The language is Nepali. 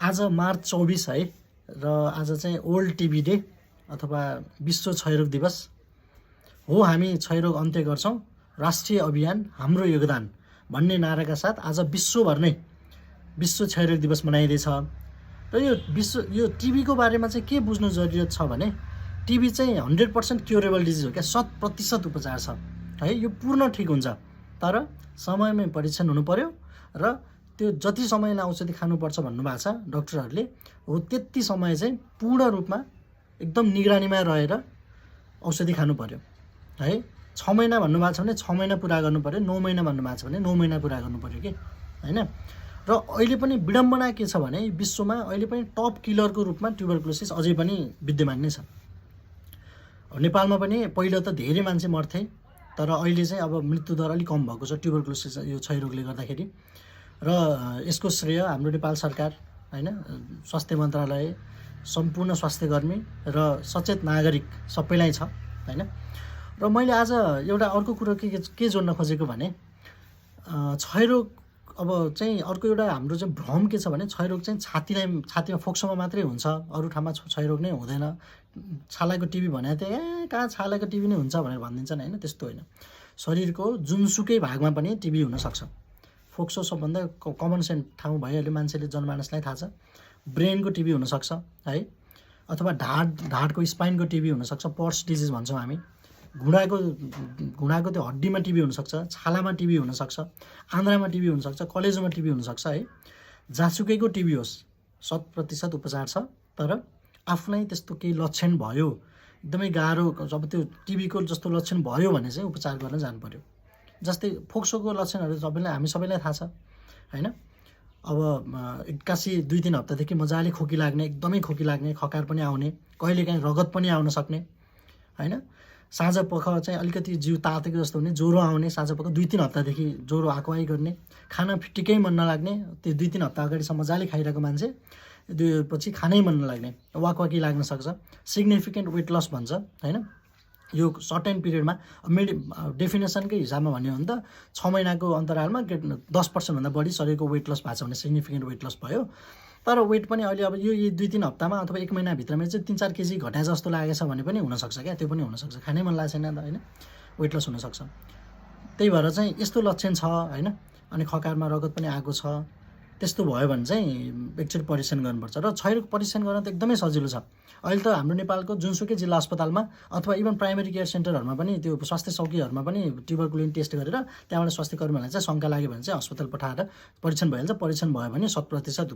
आज मार्च 24 है र आज चाहिँ वर्ल्ड टिबी डे अथवा विश्व क्षयरोग दिवस हो। हामी क्षयरोग अन्त्य गर्छौँ, राष्ट्रिय अभियान हाम्रो योगदान भन्ने नाराका साथ आज विश्वभर नै विश्व क्षयरोग दिवस मनाइँदैछ। र यो टिबीको बारेमा चाहिँ के बुझ्नु जरुरत छ भने टिबी चाहिँ 100% क्योरेबल डिजिज हो क्या, 100% उपचार छ है। यो पूर्ण ठिक हुन्छ, तर समयमै परीक्षण हुनु पर्यो र त्यो जति समयलाई औषधि खानुपर्छ भन्नुभएको छ डाक्टरहरूले, हो त्यति समय चाहिँ पूर्ण रूपमा एकदम निगरानीमा रहेर औषधि खानु पर्यो है। 6 महिना भन्नुभएको छ भने 6 महिना पुरा गर्नु पर्यो, 9 महिना भन्नुभएको छ भने 9 महिना पुरा गर्नु पर्यो कि हैन। र अहिले पनि विडम्बना के छ भने विश्वमा अहिले पनि टप किलरको रूपमा ट्युबरक्लोसिस अझै पनि विद्यमान नै छ। नेपालमा पनि पहिलो त धेरै मान्छे मर्थे, तर अहिले चाहिँ अब मृत्युदर अलिक कम भएको छ ट्युबरक्लोसिस यो क्षयरोगले गर्दाखेरि। र यसको श्रेय हाम्रो नेपाल सरकार हैन, स्वास्थ्य मन्त्रालय, सम्पूर्ण स्वास्थ्यकर्मी र सचेत नागरिक सबैलाई छ हैन। र मैले आज एउटा अर्को कुरो के जोड्न खोजेको भने क्षयरोग अब चाहिँ अर्को एउटा हाम्रो चाहिँ भ्रम के छ भने क्षयरोग चाहिँ छातीमा फोक्सोमा मात्रै हुन्छ, अरू ठाउँमा क्षयरोग नै हुँदैन। छालाको टिबी भने त कहाँ छालाको टिबी नै हुन्छ भनेर भनिदिन्छन् हैन, त्यस्तो होइन। शरीरको जुनसुकै भागमा पनि टिबी हुनसक्छ। फोक्सो सबभन्दा कमन सेन्स ठाउँ भइहाल्यो, मान्छेले जनमानसलाई थाहा छ। ब्रेनको टिबी हुनसक्छ है, अथवा ढाडको स्पाइनको टिबी हुनसक्छ, पर्स डिजिज भन्छौँ हामी। घुँडाको त्यो हड्डीमा टिबी हुनसक्छ, छालामा टिबी हुनसक्छ, आन्द्रामा टिबी हुनसक्छ, कलेजोमा टिबी हुनसक्छ है। जासुकैको टिबी होस् 100% उपचार छ, तर आफूलाई त्यस्तो केही लक्षण भयो, एकदमै गाह्रो, जब त्यो टिबीको जस्तो लक्षण भयो भने चाहिँ उपचार गर्न जानु पर्यो। जस्तै फोक्सोको लक्षणहरू हामी सबैलाई थाहा छ हैन। अब एक्कासी 2-3 हप्तादेखि मजाले खोकी लाग्ने, एकदमै खोकी लाग्ने, खकार पनि आउने, कहिलेकाहीँ रगत पनि आउन सक्ने हैन। साँझपख चाहिँ अलिकति जिउ तातेको जस्तो हुने, ज्वरो आउने, साँझपख 2-3 हप्तादेखि ज्वरो आएको गर्ने, खाना फिटिकै मन नलाग्ने, त्यो 2-3 हप्ता अगाडिसम्म मजाले खाइरहेको मान्छे पछि खानै मन नलाग्ने, वाकवाकी लाग्न सक्छ। सिग्निफिकेन्ट वेट लस भन्छ हैन। यो सर्टेन पिरियडमा डेफिनेसनकै हिसाबमा भन्यो भने त 6 महिनाको अन्तरालमा 10% भन्दा बढी शरीरको वेट लस भएको छ भने सिग्निफिकेन्ट वेट लस भयो। तर वेट पनि अहिले अब यो 2-3 हप्तामा अथवा 1 महिनाभित्रमा चाहिँ 3-4 केजी घटाए जस्तो लागेको छ भने पनि हुनसक्छ क्या, त्यो पनि हुनसक्छ। खानै मन लागेको छैन हैन, वेट लस हुनसक्छ। त्यही भएर चाहिँ यस्तो लक्षण छ हैन, अनि खकारमा रगत पनि आएको छ, त्यस्तो भयो भने चाहिँ एकचोटि परीक्षण गर्नुपर्छ। र क्षयरोग परीक्षण गर्न त एकदमै सजिलो छ। अहिले त हाम्रो नेपालको जुनसुकै जिल्ला अस्पतालमा अथवा इभन प्राइमेरी केयर सेन्टरहरूमा पनि त्यो स्वास्थ्य चौकीहरूमा पनि ट्युबरकुलिन टेस्ट गरेर त्यहाँबाट स्वास्थ्य कर्मीहरूलाई चाहिँ शङ्का लाग्यो भने चाहिँ अस्पताल पठाएर परीक्षण भइहाल्छ। परीक्षण भयो भने 100%